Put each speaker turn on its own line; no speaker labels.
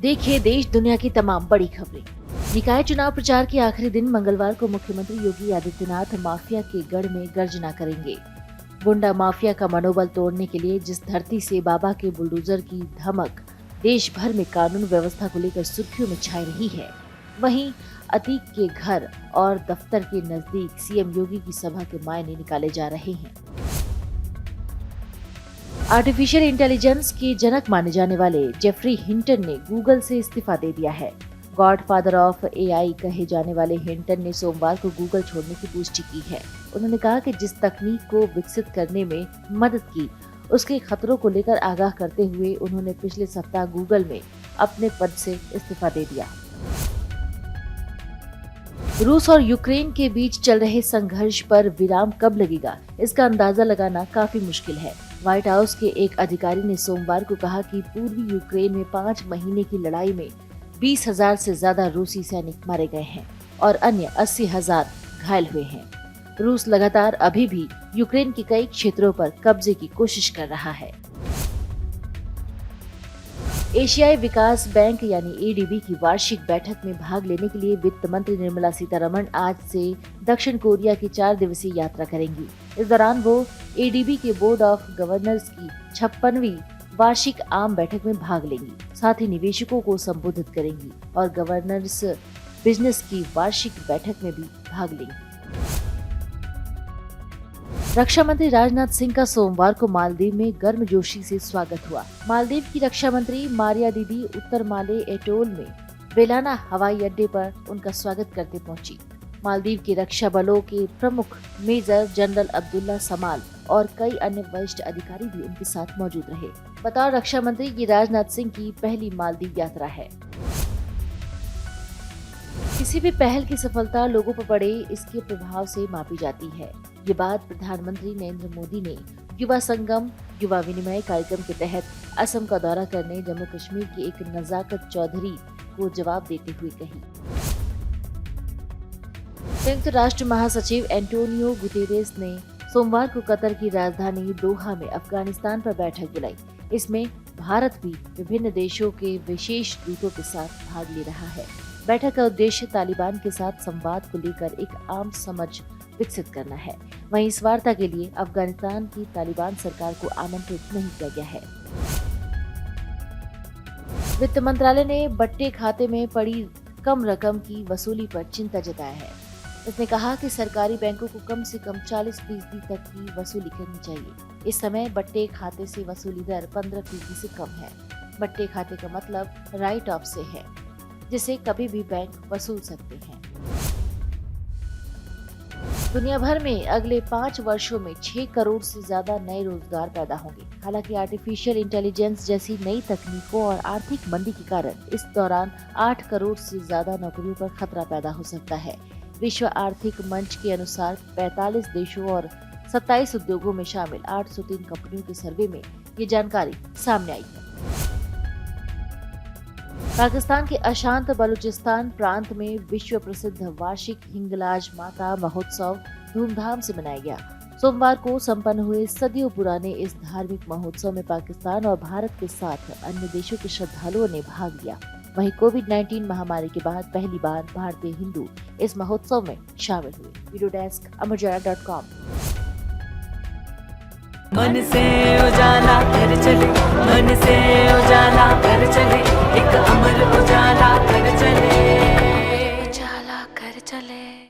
देखिए देश दुनिया की तमाम बड़ी खबरें। निकाय चुनाव प्रचार के आखिरी दिन मंगलवार को मुख्यमंत्री योगी आदित्यनाथ माफिया के गढ़ में गर्जना करेंगे। गुंडा माफिया का मनोबल तोड़ने के लिए जिस धरती से बाबा के बुलडोजर की धमक देश भर में कानून व्यवस्था को लेकर सुर्खियों में छाई रही है, वहीं अतीक के घर और दफ्तर के नजदीक सीएम योगी की सभा के मायने निकाले जा रहे हैं। आर्टिफिशियल इंटेलिजेंस के जनक माने जाने वाले जेफरी हिंटन ने गूगल से इस्तीफा दे दिया है। गॉडफादर ऑफ एआई कहे जाने वाले हिंटन ने सोमवार को गूगल छोड़ने की पुष्टि की है। उन्होंने कहा कि जिस तकनीक को विकसित करने में मदद की, उसके खतरों को लेकर आगाह करते हुए उन्होंने पिछले सप्ताह गूगल में अपने पद से इस्तीफा दे दिया। रूस और यूक्रेन के बीच चल रहे संघर्ष पर विराम कब लगेगा, इसका अंदाजा लगाना काफी मुश्किल है। व्हाइट हाउस के एक अधिकारी ने सोमवार को कहा कि पूर्वी यूक्रेन में 5 महीने की लड़ाई में 20,000 से ज्यादा रूसी सैनिक मारे गए हैं और अन्य 80,000 घायल हुए हैं। रूस लगातार अभी भी यूक्रेन के कई क्षेत्रों पर कब्जे की कोशिश कर रहा है। एशियाई विकास बैंक यानी एडीबी की वार्षिक बैठक में भाग लेने के लिए वित्त मंत्री निर्मला सीतारमण आज से दक्षिण कोरिया की 4 दिवसीय यात्रा करेंगी। इस दौरान वो एडीबी के बोर्ड ऑफ गवर्नर्स की 56वीं वार्षिक आम बैठक में भाग लेंगी। साथ ही निवेशकों को संबोधित करेंगी और गवर्नर्स बिजनेस की वार्षिक बैठक में भी भाग लेंगी। रक्षा मंत्री राजनाथ सिंह का सोमवार को मालदीव में गर्मजोशी से स्वागत हुआ। मालदीव की रक्षा मंत्री मारिया दीदी उत्तर माले एटोल में बेलाना हवाई अड्डे पर उनका स्वागत करते पहुंची। मालदीव के रक्षा बलों के प्रमुख मेजर जनरल अब्दुल्ला समाल और कई अन्य वरिष्ठ अधिकारी भी उनके साथ मौजूद रहे। बतौर रक्षा मंत्री ये राजनाथ सिंह की पहली मालदीव यात्रा है। किसी भी पहल की सफलता लोगों पर पड़े इसके प्रभाव से मापी जाती है। ये बात प्रधानमंत्री नरेंद्र मोदी ने युवा संगम युवा विनिमय कार्यक्रम के तहत असम का दौरा करने जम्मू कश्मीर के एक नजाकत चौधरी को जवाब देते हुए कही। संयुक्त राष्ट्र महासचिव एंटोनियो गुतेरेस ने सोमवार को कतर की राजधानी दोहा में अफगानिस्तान पर बैठक बुलाई। इसमें भारत भी विभिन्न देशों के विशेष दूतों के साथ भाग ले रहा है। बैठक का उद्देश्य तालिबान के साथ संवाद को लेकर एक आम समझ विकसित करना है। वहीं इस वार्ता के लिए अफगानिस्तान की तालिबान सरकार को आमंत्रित नहीं किया गया है। वित्त मंत्रालय ने बट्टे खाते में पड़ी कम रकम की वसूली पर चिंता जताया है। इसने कहा कि सरकारी बैंकों को कम से कम 40% तक की वसूली करनी चाहिए। इस समय बट्टे खाते से वसूली दर 15% से कम है। बट्टे खाते का मतलब राइट ऑफ से है, जिसे कभी भी बैंक वसूल सकते हैं। दुनिया भर में अगले 5 वर्षों में 6 करोड़ से ज्यादा नए रोजगार पैदा होंगे। हालांकि आर्टिफिशियल इंटेलिजेंस जैसी नई तकनीकों और आर्थिक मंदी के कारण इस दौरान 8 करोड़ से ज्यादा नौकरियों पर खतरा पैदा हो सकता है। विश्व आर्थिक मंच के अनुसार 45 देशों और 27 उद्योगों में शामिल 803 कंपनियों के सर्वे में ये जानकारी सामने आई है। पाकिस्तान के अशांत बलूचिस्तान प्रांत में विश्व प्रसिद्ध वार्षिक हिंगलाज माता महोत्सव धूमधाम से मनाया गया। सोमवार को संपन्न हुए सदियों पुराने इस धार्मिक महोत्सव में पाकिस्तान और भारत के साथ अन्य देशों के श्रद्धालुओं ने भाग लिया। वहीं कोविड-19 महामारी के बाद पहली बार भारतीय हिंदू इस महोत्सव में शामिल हुए। वीडियो डेस्क अमरजरा.com।
मन से उजाला कर चले, मन से